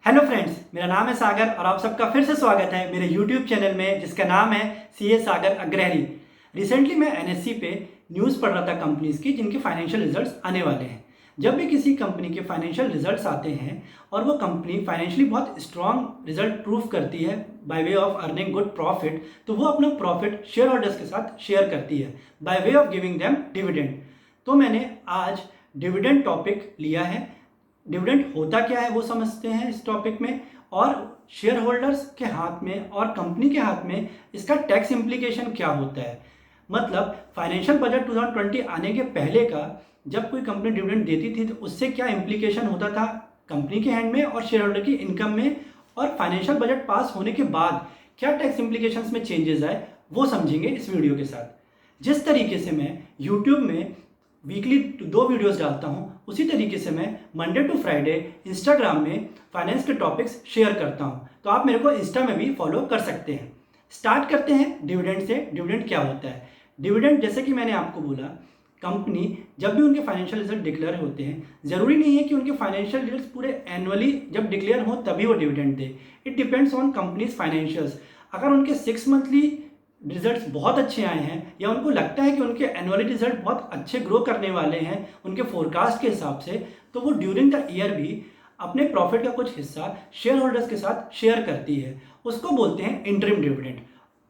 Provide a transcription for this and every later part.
Hello friends, मेरा नाम है सागर और आप सबका फिर से स्वागत है मेरे यूट्यूब चैनल में जिसका नाम है सीए सागर अग्रहरी। रिसेंटली मैं एनएससी पे न्यूज़ पढ़ रहा था कंपनीज की जिनके फाइनेंशियल रिजल्ट्स आने वाले हैं। जब भी किसी कंपनी के फाइनेंशियल रिजल्ट्स आते हैं और वो कंपनी फाइनेंशियली बहुत स्ट्रॉन्ग रिजल्ट प्रूव करती है by way of earning good profit, तो वो अपना प्रॉफिट शेयर होल्डर्स के साथ शेयर करती है by way of giving them dividend. तो मैंने आज डिविडेंड टॉपिक लिया है। डिविडेंड होता क्या है वो समझते हैं इस टॉपिक में, और शेयर होल्डर्स के हाथ में और कंपनी के हाथ में इसका टैक्स इम्प्लीकेशन क्या होता है। मतलब फाइनेंशियल बजट 2020 आने के पहले का जब कोई कंपनी डिविडेंड देती थी तो उससे क्या इम्प्लीकेशन होता था कंपनी के हैंड में और शेयर होल्डर की इनकम में, और फाइनेंशियल बजट पास होने के बाद क्या टैक्स इम्प्लीकेशंस में चेंजेस आए वो समझेंगे इस वीडियो के साथ। जिस तरीके से मैं यूट्यूब में वीकली 2 वीडियोस डालता हूँ उसी तरीके से मैं मंडे टू फ्राइडे इंस्टाग्राम में फाइनेंस के टॉपिक्स शेयर करता हूँ, तो आप मेरे को इंस्टा में भी फॉलो कर सकते हैं। स्टार्ट करते हैं डिविडेंड से। डिविडेंड क्या होता है? डिविडेंड जैसे कि मैंने आपको बोला, कंपनी जब भी उनके फाइनेंशियल रिजल्ट डिक्लेयर होते हैं, ज़रूरी नहीं है कि उनके फाइनेंशियल रिजल्ट पूरे एनुअली जब डिक्लेयर हो तभी वो dividend they. It depends on companies financials. अगर उनके 6 मंथली रिजल्ट्स बहुत अच्छे आए हैं या उनको लगता है कि उनके एनुअली रिजल्ट बहुत अच्छे ग्रो करने वाले हैं उनके फोरकास्ट के हिसाब से, तो वो ड्यूरिंग द ईयर भी अपने प्रॉफिट का कुछ हिस्सा शेयर होल्डर्स के साथ शेयर करती है। उसको बोलते हैं इंटरिम डिविडेंड।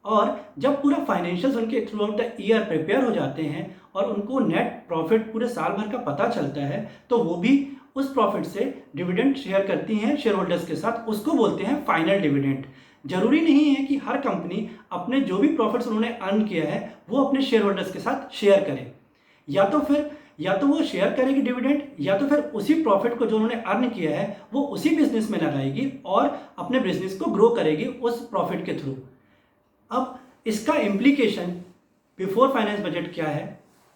और जब पूरा फाइनेंशियल्स उनके through out the year prepare हो जाते हैं और उनको नेट प्रॉफिट पूरे साल भर का पता चलता है, तो वो भी उस प्रॉफिट से डिविडेंड शेयर करती हैं शेयर होल्डर्स के साथ। उसको बोलते हैं फाइनल डिविडेंड। जरूरी नहीं है कि हर कंपनी अपने जो भी प्रॉफिट्स उन्होंने अर्न किया है वो अपने शेयर होल्डर्स के साथ शेयर करे। या तो वो शेयर करेगी डिविडेंड, या तो फिर उसी प्रॉफिट को जो उन्होंने अर्न किया है वो उसी बिजनेस में लगाएगी और अपने बिजनेस को ग्रो करेगी उस प्रॉफिट के थ्रू। अब इसका इम्प्लीकेशन बिफोर फाइनेंस बजट क्या है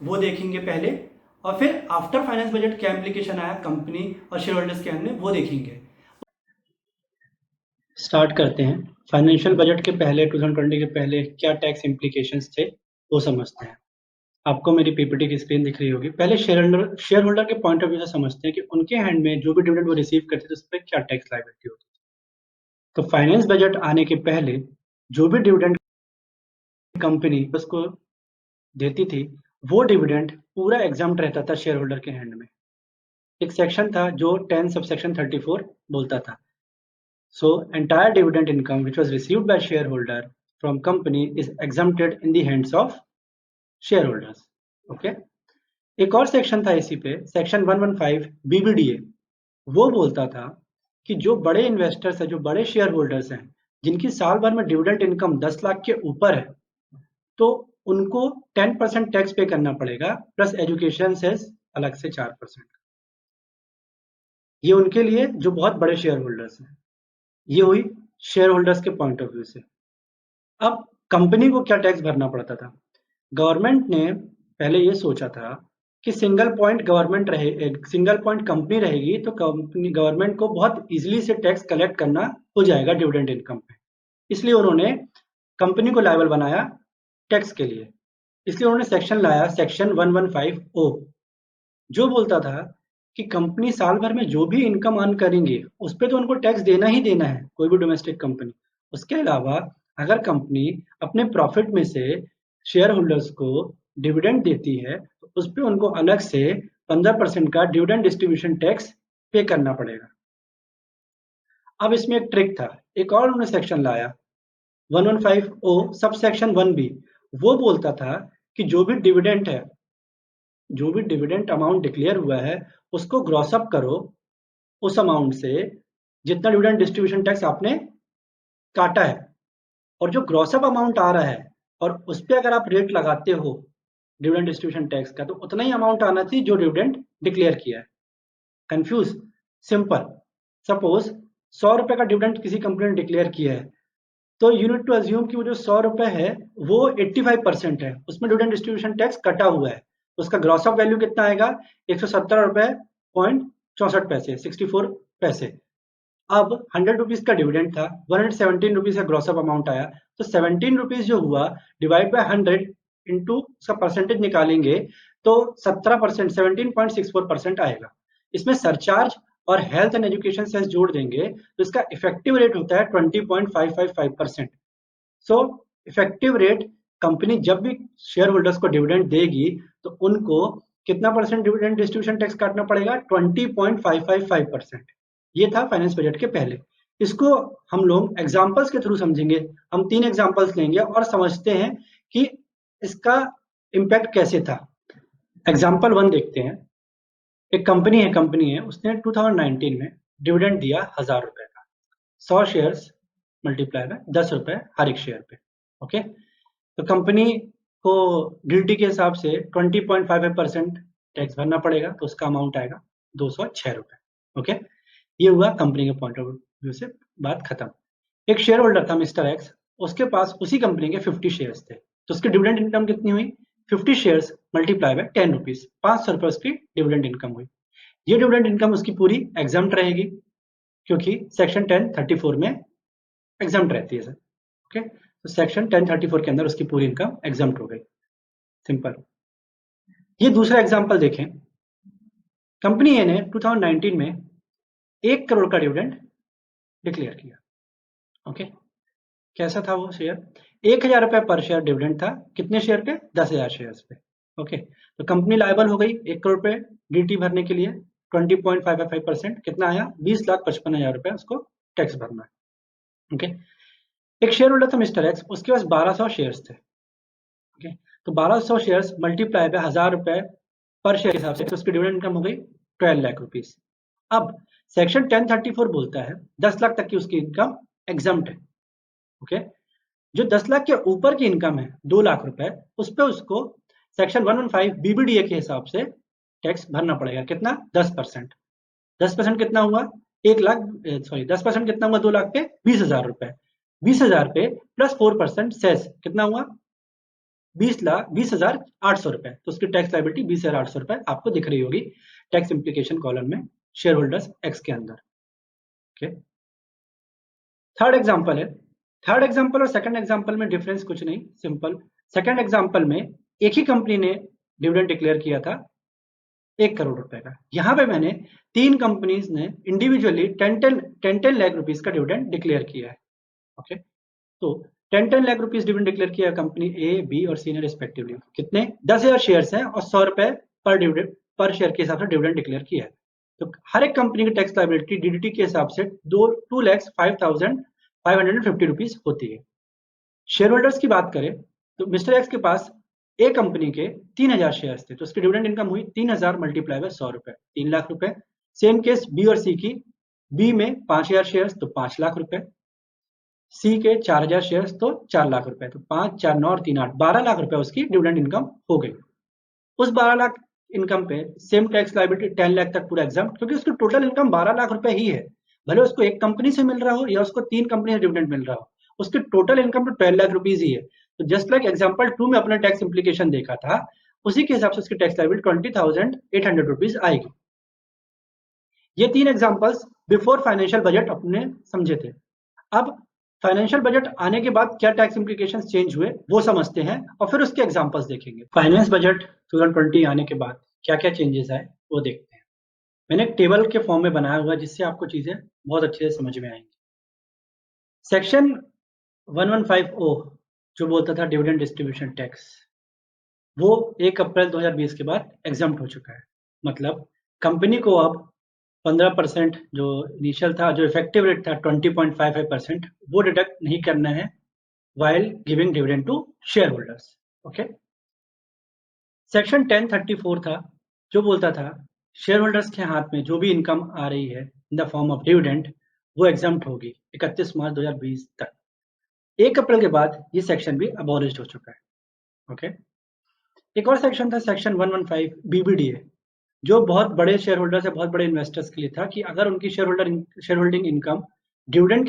वो देखेंगे पहले, और फिर आफ्टर फाइनेंस बजट क्या इम्प्लीकेशन आया कंपनी और शेयर होल्डर्स के अंदर वो देखेंगे। स्टार्ट करते हैं। फाइनेंशियल बजट के पहले 2020 के पहले क्या टैक्स इम्प्लीकेशंस थे वो समझते हैं। आपको मेरी पीपीटी की स्क्रीन दिख रही होगी। पहले शेयर होल्डर के पॉइंट ऑफ व्यू से समझते हैं कि उनके हैंड में जो भी डिविडेंड वो रिसीव करते थे उस पर क्या टैक्स लायबिलिटी होती थी। तो फाइनेंस बजट आने के पहले जो भी डिविडेंड कंपनी उसको देती थी वो डिविडेंड पूरा एग्जाम्प्ट रहता था शेयर होल्डर के हैंड में। एक सेक्शन था जो 10 सबसेक्शन 34 बोलता था, so entire dividend income which was received by shareholder from company is exempted in the hands of shareholders. Okay? एक और सेक्शन था इसी पे, सेक्शन 115 बीबीडीए। वो बोलता था कि जो बड़े इन्वेस्टर्स हैं, जो बड़े शेयर होल्डर्स हैं, जिनकी साल भर में डिविडेंड इनकम 10 लाख के ऊपर है, तो उनको 10% टैक्स पे करना पड़ेगा प्लस एजुकेशन सेस अलग से 4%। ये उनके लिए जो बहुत बड़े शेयर होल्डर्स हैं। ये हुई शेयर होल्डर्स के पॉइंट ऑफ व्यू से। अब कंपनी को क्या टैक्स भरना पड़ता था? गवर्नमेंट ने पहले ये सोचा था कि सिंगल पॉइंट गवर्नमेंट रहे, सिंगल पॉइंट कंपनी रहेगी तो कंपनी गवर्नमेंट को बहुत इजीली से टैक्स कलेक्ट करना हो जाएगा डिविडेंड इनकम पे। इसलिए उन्होंने कंपनी को लायबल बनाया टैक्स के लिए। इसलिए उन्होंने सेक्शन लाया, सेक्शन 115O, जो बोलता था कि कंपनी साल भर में जो भी इनकम अर्न करेंगे उस पर तो उनको टैक्स देना ही देना है, कोई भी डोमेस्टिक कंपनी। उसके अलावा अगर कंपनी अपने प्रॉफिट में से शेयर होल्डर्स को डिविडेंड देती है तो उस पर उनको अलग से 15% का डिविडेंड डिस्ट्रीब्यूशन टैक्स पे करना पड़ेगा। अब इसमें एक ट्रिक था, एक और उन्होंने सेक्शन लाया 115O सब सेक्शन 1B। वो बोलता था कि जो भी डिविडेंड है, जो भी डिविडेंड अमाउंट डिक्लेयर हुआ है उसको ग्रॉस अप करो उस अमाउंट से जितना डिविडेंड डिस्ट्रीब्यूशन टैक्स आपने काटा है, और जो ग्रॉस अप अमाउंट आ रहा है और उस पर अगर आप रेट लगाते हो डिविडेंड डिस्ट्रीब्यूशन टैक्स का, तो उतना ही अमाउंट आना चाहिए जो डिविडेंड डिक्लेयर किया है। कंफ्यूज? सिंपल। सपोज 100 रुपए का डिविडेंड किसी कंपनी ने डिक्लेयर किया है, तो यूनिट टू अज्यूम कि वो जो 100 रुपए है वो 85% है, उसमें डिविडेंड डिस्ट्रीब्यूशन टैक्स कटा हुआ है। उसका ग्रॉस अप वैल्यू कितना आएगा? 117 रुपए पॉइंट 64 पैसे, 64 पैसे। अब 100 रुपीज का डिविडेंड था, 117 रुपीज का ग्रॉस अप अमाउंट आया, तो 17 रुपीज जो हुआ डिवाइड बाय 100 इंटू उसका परसेंटेज निकालेंगे तो 17%, 17.64% आएगा। इसमें सरचार्ज और हेल्थ एंड एजुकेशन सेस जोड़ देंगे तो इसका इफेक्टिव रेट होता है 20.555%। सो इफेक्टिव रेट कंपनी जब भी शेयर होल्डर्स को डिविडेंड देगी तो उनको कितना परसेंट डिविडेंड डिस्ट्रीब्यूशन टैक्स काटना पड़ेगा? 20.555%। ये था फाइनेंस बजट के पहले। इसको हम लोग एग्जांपल्स के थ्रू समझेंगे। हम 3 एग्जांपल्स लेंगे और समझते हैं कि इसका इम्पैक्ट कैसे था। एग्जांपल 1 देखते हैं। एक कंपनी है उसने 2019 में डिविडेंड दिया 1000 रुपए का। 100 शेयर्स मल्टीप्लाई में 10 रुपए हर एक शेयर पे। ओके, तो कंपनी को गिल्टी के हिसाब से 20.55% टैक्स भरना पड़ेगा, तो उसका अमाउंट आएगा 206 रुपए। ओके, ये हुआ कंपनी के पॉइंट ऑफ व्यू से बात खत्म। एक शेयर होल्डर था मिस्टर एक्स, उसके पास उसी कंपनी के 50 शेयर्स थे, तो उसकी डिविडेंड इनकम कितनी हुई? 50 शेयर्स मल्टीप्लाई बाय 10 रुपीज, 500 रुपए उसकी डिविडेंड इनकम हुई। ये डिविडेंड इनकम उसकी पूरी एग्जम्प्ट रहेगी क्योंकि सेक्शन 1034 में एग्जम्प्ट रहती है सर। ओके, तो सेक्शन 1034 के अंदर उसकी पूरी इनकम एग्जम्प्ट हो गई। सिंपल। ये दूसरा एग्जांपल देखें। कंपनी ए ने 2019 में 1 करोड़ का डिविडेंड डिक्लेयर किया। ओके, कैसा था वो शेयर? 1000 रुपए पर शेयर डिविडेंड था। कितने शेयर पे? 10,000 शेयर्स पे। ओके, तो कंपनी लायबल हो गई 1 करोड़ पे डीटी भरने के लिए। 20.55%। कितना आया? 20,55,000 रुपए उसको टैक्स भरना है। ओके, एक शेयर होल्डर था मिस्टर एक्स, उसके पास 1200 शेयर्स थे। ओके, तो 1200 शेयर्स मल्टीप्लाई बाय 1000 रुपए पर शेयर के हिसाब से, तो उसकी डिविडेंड इनकम हो गई 12 लाख रुपीस। अब सेक्शन 1034 बोलता है 10 लाख तक की उसकी इनकम एग्जम्प्ट है। ओके, जो 10 लाख के ऊपर की इनकम है 2 लाख रुपए, उस पर उसको सेक्शन 115 बीबीडीए के हिसाब से टैक्स भरना पड़ेगा। कितना? 10%। 10% कितना हुआ? 10% कितना हुआ? 2 लाख पे 20,000 रुपए। 20,000 पे प्लस 4% सेस कितना हुआ? 20,800 रुपए। तो उसकी टैक्स लायबिलिटी 20,800 रुपए आपको दिख रही होगी टैक्स इंप्लीकेशन कॉलम में शेयर होल्डर्स एक्स के अंदर। ओके, थर्ड एग्जांपल है। थर्ड एग्जांपल और सेकंड एग्जांपल में डिफरेंस कुछ नहीं, सिंपल। सेकंड एग्जांपल में एक ही कंपनी ने डिविडेंड डिक्लेयर किया था 1 करोड़ रुपए का। यहां पे मैंने 3 कंपनीज ने इंडिविजुअली 10 लाख रुपीस का डिविडेंड डिक्लेयर किया है। ओके, तो 10 लाख रुपीस डिविडेंड डिक्लेयर किया कंपनी ए, बी और सी ने रिस्पेक्टिवली। कितने? 10,000 शेयर्स हैं और 100 रुपए पर शेयर के हिसाब से डिविडेंड डिक्लेयर किया है। तो हर एक कंपनी की टैक्स लायबिलिटी डीडीटी के हिसाब से 2,05,550 रुपीस होती है। शेयर होल्डर्स की बात करें तो मिस्टर एक्स के पास ए कंपनी के 3,000 शेयर्स थे, तो उसकी डिविडेंड इनकम हुई 3,000 मल्टीप्लाई बाय 100 रुपए, 3 लाख रुपए। सेम केस बी और सी की। बी में 5,000 शेयर्स तो 5 लाख रुपए, सी के 4,000 शेयर्स तो 4 लाख रुपए, तो 5, 4, 9 और 3, 8, 12 लाख रुपए उसकी डिविडेंड इनकम हो गई। उस 12 लाख इनकम पे सेम टैक्स लायबिलिटी 10 लाख तक पूरा एग्जाम, क्योंकि उसकी टोटल इनकम 12 लाख रुपए ही है। भले उसको एक कंपनी से मिल रहा हो या उसको 3 कंपनी से डिविडेंड मिल रहा हो, उसकी टोटल इनकम तो 12 लाख रुपीज ही है। तो जस्ट लाइक एग्जाम्पल 2 में अपना टैक्स इंप्लीकेशन देखा था, उसी के हिसाब से उसकी टैक्स लायबिलिटी 20,800 रुपीज आएगी। ये 3 एग्जाम्पल्स बिफोर फाइनेंशियल बजट अपने समझे थे। अब फाइनेंशियल बजट आने के बाद क्या टैक्स इंप्लीकेशंस चेंज हुए वो समझते हैं और फिर उसके एग्जांपल्स देखेंगे। फाइनेंस बजट 2020 आने के बाद क्या क्या चेंजेस आए वो देखते हैं। मैंने एक टेबल के फॉर्म में बनाया हुआ जिससे आपको चीजें बहुत अच्छे से समझ में आएंगी। सेक्शन 115O जो बोलता था डिविडेंड डिस्ट्रीब्यूशन टैक्स, वो 1 अप्रैल 2020 के बाद एग्जम्प्ट हो चुका है। मतलब कंपनी को अब 15% जो इनिशियल था, जो इफेक्टिव रेट था 20.55%, वो डिडक्ट नहीं करना है while giving dividend to shareholders. Okay, section 1034 था जो बोलता था शेयर होल्डर्स के हाथ में जो भी इनकम आ रही है इन द फॉर्म ऑफ डिविडेंड वो एग्जम्प्ट होगी 31 मार्च 2020 तक। 1 अप्रैल के बाद ये सेक्शन भी अबॉलिश्ड हो चुका है। ओके, एक और सेक्शन था सेक्शन 115 बीबीडीए, जो बहुत बड़े शेयर होल्डर्स या बहुत बड़े इन्वेस्टर्स के लिए था कि अगर उनकी शेयर होल्डिंग इनकम डिविडेंड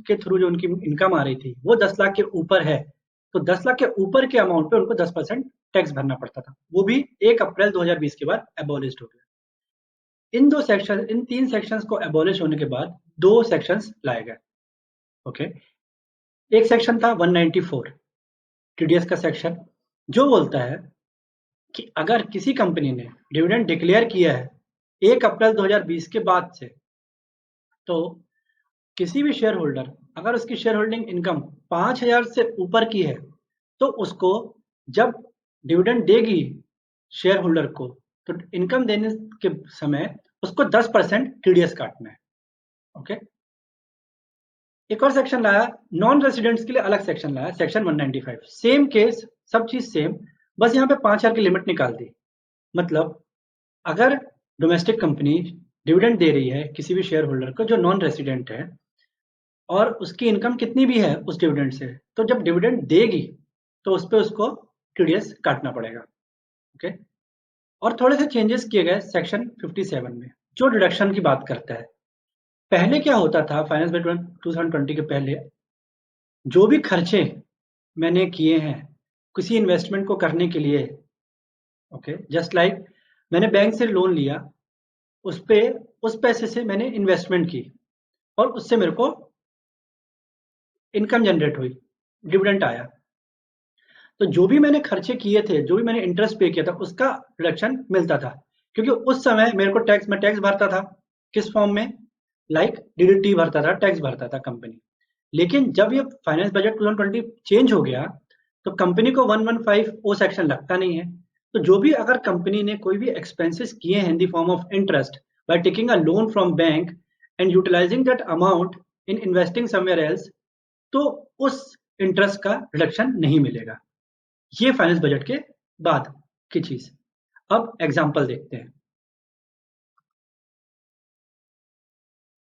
के थ्रू जो उनकी इनकम आ रही थी वो 10 लाख के ऊपर है, तो 10 लाख के ऊपर के अमाउंट पे उनको 10% टैक्स भरना पड़ता था। वो भी 1 अप्रैल 2020 के बाद एबॉलिश्ड हो गया। इन 3 सेक्शंस को एबॉलिश होने के बाद 2 सेक्शंस लाए गए। ओके, एक सेक्शन था 194 टीडीएस का सेक्शन, जो बोलता है कि अगर किसी कंपनी ने डिविडेंड डिक्लेयर किया है 1 अप्रैल 2020 के बाद से, तो किसी भी शेयर होल्डर अगर उसकी शेयर होल्डिंग इनकम 5,000 से ऊपर की है तो उसको जब डिविडेंड देगी शेयर होल्डर को, तो इनकम देने के समय उसको 10% टीडीएस काटना है। ओके, एक और सेक्शन लाया, नॉन रेसिडेंट्स के लिए अलग सेक्शन लाया, सेक्शन 195। सेम केस, सब चीज सेम, बस यहाँ पे 5,000 की लिमिट निकाल दी। मतलब अगर डोमेस्टिक कंपनी डिविडेंड दे रही है किसी भी शेयर होल्डर को जो नॉन रेसिडेंट है और उसकी इनकम कितनी भी है उस डिविडेंड से, तो जब डिविडेंड देगी तो उस पर उसको टीडीएस काटना पड़ेगा। ओके, और थोड़े से चेंजेस किए गए सेक्शन 57 में जो डिडक्शन की बात करता है। पहले क्या होता था, फाइनेंस बिल 2020 के पहले जो भी खर्चे मैंने किए हैं किसी इन्वेस्टमेंट को करने के लिए, ओके, जस्ट लाइक मैंने बैंक से लोन लिया, उस पैसे से मैंने इन्वेस्टमेंट की और उससे मेरे को इनकम जनरेट हुई, डिविडेंड आया, तो जो भी मैंने खर्चे किए थे, जो भी मैंने इंटरेस्ट पे किया था, उसका रिडक्शन मिलता था। क्योंकि उस समय मेरे को मैं टैक्स भरता था, किस फॉर्म में, लाइक डीडीटी भरता था, टैक्स भरता था कंपनी। लेकिन जब ये फाइनेंस बजट 2020 चेंज हो गया तो कंपनी को 115 ओ सेक्शन लगता नहीं है। तो जो भी अगर कंपनी ने कोई भी एक्सपेंसेस किए हैं in the form of interest by taking a loan from bank and utilising that amount in investing somewhere else, तो उस इंटरेस्ट का रिडक्शन नहीं मिलेगा। ये फाइनेंस बजट के बाद की चीज। अब एग्जांपल देखते हैं।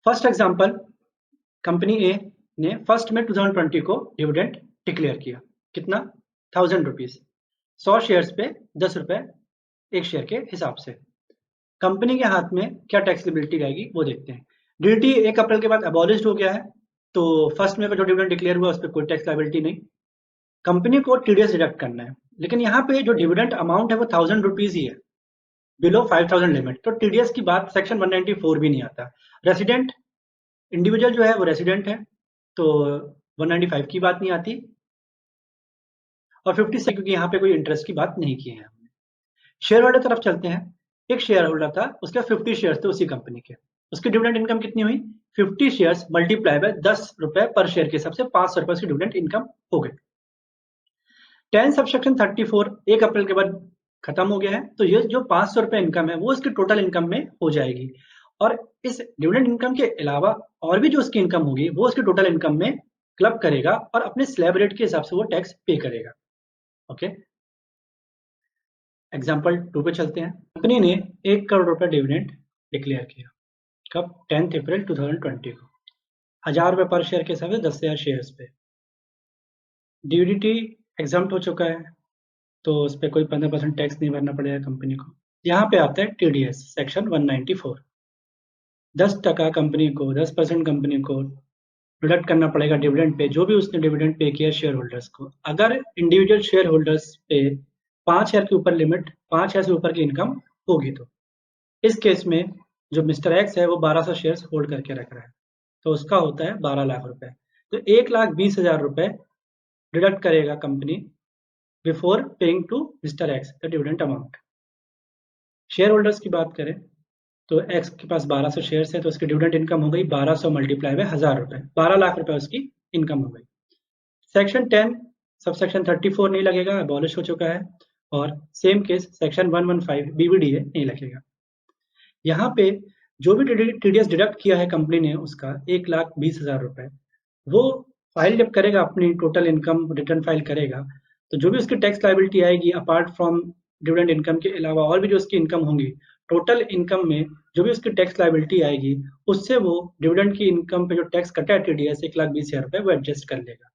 फर्स्ट एग्जांपल, कंपनी ए ने फर्स्ट में 2020 को डिविडेंड डिक्लेयर किया, कितना, 1000 रुपीज, 100 शेयर्स पे 10 रुपए एक शेयर के हिसाब से। कंपनी के हाथ में क्या टैक्स लिबिलिटी आएगी वो देखते हैं। डीडीटी 1 अप्रैल के बाद अबॉलिश्ड हो गया है, तो फर्स्ट में जो डिविडेंड डिक्लेयर हुआ उस पर कोई टैक्स लाइबिलिटी नहीं, कंपनी को टीडीएस डिडक्ट करना है। लेकिन यहाँ पे जो डिविडेंड अमाउंट है वो 1000 रुपीज ही है, बिलो 5000 लिमिट, तो टीडीएस की बात सेक्शन 194 भी नहीं आता। रेसिडेंट इंडिविजुअल जो है वो रेसिडेंट है तो 195 की बात नहीं आती, और 50 से क्योंकि यहाँ पे कोई इंटरेस्ट की बात नहीं की है हमने। शेयर होल्डर तरफ चलते हैं। एक शेयर होल्डर था, उसके 50 शेयर थे उसी कंपनी के, उसकी डिविडेंड इनकम कितनी हुई, 50 शेयर्स मल्टीप्लाई बाय 10 रुपए पर शेयर के हिसाब से 500 रुपए की डिविडेंड इनकम हो गई। 10 सबसेक्शन 34 1 अप्रैल के बाद खत्म हो गया है, तो ये जो 500 रुपए इनकम है वो इसकी टोटल इनकम में हो जाएगी, और इस डिविडेंड इनकम के अलावा और भी जो उसकी इनकम होगी वो उसकी टोटल इनकम में क्लब करेगा और अपने स्लैब रेट के हिसाब से वो टैक्स पे करेगा। ओके, एग्जाम्पल 2 पे चलते हैं। कंपनी ने 1 करोड़ रुपए डिविडेंड डिक्लेयर किया, कब, 10 अप्रैल 2020 को, 1000 रुपए पर शेयर के हिसाब से 10,000 शेयर्स पे। डीडीटी एग्जाम्प्ट हो चुका है तो उस पर कोई 15% टैक्स नहीं भरना पड़ेगा कंपनी को। यहाँ पे आता है टीडीएस सेक्शन 194, 10% कंपनी को, 10% कंपनी को डिडक्ट करना पड़ेगा डिविडेंड पे, जो भी उसने डिविडेंड पे किया शेयर होल्डर्स को। अगर इंडिविजुअल शेयर होल्डर्स पे 5,000 के ऊपर लिमिट, 5,000 से ऊपर की इनकम होगी, तो इस केस में जो मिस्टर एक्स है वो 1200 शेयर्स होल्ड करके रख रहा है, तो उसका होता है 12 लाख रुपए। तो 1,20,000 रुपए डिडक्ट करेगा company before paying to mister X the dividend amount. Share holders की बात करें तो एक्स के पास 1200 शेयर्स है, तो उसकी डिविडेंड इनकम हो गई 1200 मल्टीप्लाई बाय 1000 रुपए, 12 लाख रुपए उसकी इनकम हो गई। सेक्शन 10 सबसेक्शन 34 नहीं लगेगा, अबॉलिश हो चुका है, और सेम केस सेक्शन 115 बीबीडीए नहीं लगेगा। यहाँ पे जो भी टीडीएस डिडक्ट किया है कंपनी ने उसका 1,20,000 रुपए, वो फाइल जब करेगा अपनी टोटल इनकम रिटर्न फाइल करेगा, तो जो भी उसकी टैक्स लायबिलिटी आएगी अपार्ट फ्रॉम डिविडेंड इनकम के अलावा और भी जो उसकी इनकम होंगी, टोटल इनकम में जो भी उसकी टैक्स लायबिलिटी आएगी उससे वो डिविडेंड की इनकम पे जो टैक्स कटा है टीडीएस 1,20,000 रुपए वो एडजस्ट कर लेगा।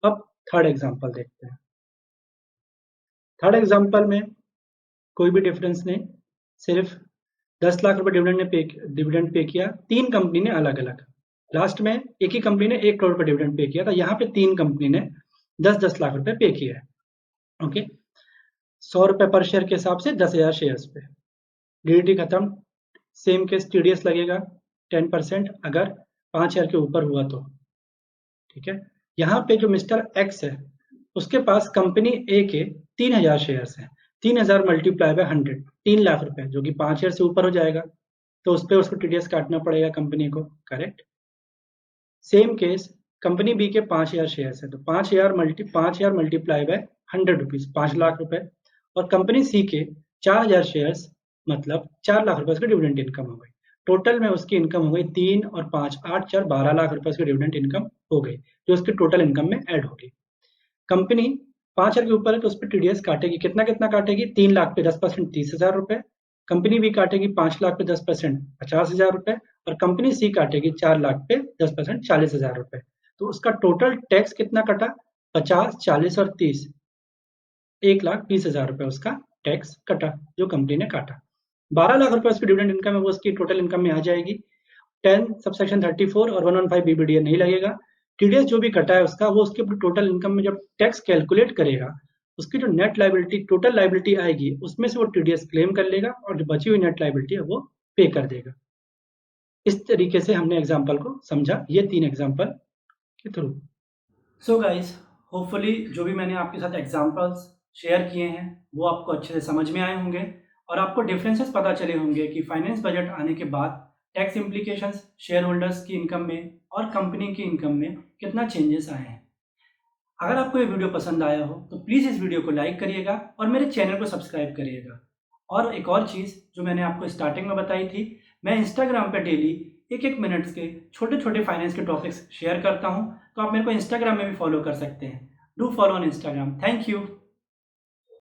अब थर्ड एग्जाम्पल देखते हैं। थर्ड एग्जाम्पल में कोई भी डिफरेंस नहीं, सिर्फ 10 लाख रुपए डिविडेंड पे किया, 3 कंपनी ने अलग अलग। लास्ट में एक ही कंपनी ने 1 करोड़ रुपए डिविडेंड पे किया था, यहाँ पे 3 कंपनी ने 10-10 लाख रुपए पे किया है। ओके, 100 रुपए पर शेयर के हिसाब से 10,000 शेयर्स पे। डीडीटी खत्म, सेम केस टीडीएस लगेगा 10% अगर 5,000 के ऊपर हुआ तो। ठीक है, यहाँ पे जो मिस्टर एक्स है उसके पास कंपनी ए के 3,000 शेयर्स हैं, 3000 मल्टीप्लाई बाय 100, 3 लाख रुपए, जो कि 5 ईयर से ऊपर हो जाएगा, तो उस पर उसको टीडीएस काटना पड़ेगा कंपनी को, correct. Same case company B के 5,000 शेयर्स है, तो 5,000 मल्टीप्लाई बाय 100 रुपीज, 5 लाख रुपए, और कंपनी सी के 4,000 शेयर्स, मतलब 4 लाख रुपए उसकी डिविडेंड इनकम हो गई। टोटल में उसकी इनकम हो गई 3 और 5, 8 4 12 लाख रुपए उसकी डिविडेंड इनकम हो गई, जो उसकी टोटल इनकम में ऐड होगी। कंपनी 5 ईयर के ऊपर है तो उस पर टीडीएस काटेगी, कितना कितना काटेगी, 3 लाख पे 10% 30,000 रुपए, कंपनी बी काटेगी 5 लाख पे 10% 50,000 रुपए, और कंपनी सी काटेगी 4 लाख पे 10% 40,000 रुपए। तो उसका टोटल टैक्स कितना कटा, 50, 40 और 30, 1,20,000 रुपए उसका टैक्स कटा, जो कंपनी ने काटा। 12 लाख रुपए उसकी डिविडेंड इनकम है, वो उसकी टोटल इनकम में आ जाएगी। 10 सबसेक्शन 34 और 115 बीबीडीए नहीं लगेगा। टीडीएस जो भी कटा है उसका, वो उसके टोटल इनकम में जब टैक्स कैलकुलेट करेगा, उसकी जो नेट लाइबिलिटी, टोटल लाइबिलिटी आएगी, उसमें से वो टीडीएस क्लेम कर लेगा, और जो बची हुई नेट लाइबिलिटी है वो पे कर देगा। इस तरीके से हमने एग्जाम्पल को समझा, ये 3 एग्जाम्पल के थ्रू। सो गाइस, होपफुली जो भी मैंने आपके साथ एग्जाम्पल्स शेयर किए हैं वो आपको अच्छे से समझ में आए होंगे, और आपको डिफरेंसेस पता चले होंगे कि फाइनेंस बजट आने के बाद टैक्स इम्प्लीकेशंस शेयर होल्डर्स की इनकम में और कंपनी की इनकम में कितना चेंजेस आए हैं। अगर आपको ये वीडियो पसंद आया हो तो प्लीज़ इस वीडियो को लाइक करिएगा और मेरे चैनल को सब्सक्राइब करिएगा। और एक और चीज़ जो मैंने आपको स्टार्टिंग में बताई थी, मैं इंस्टाग्राम पे डेली 1-1 मिनट्स के छोटे छोटे फाइनेंस के टॉपिक्स शेयर करता हूँ, तो आप मेरे को इंस्टाग्राम में भी फॉलो कर सकते हैं। Do follow on Instagram. Thank you.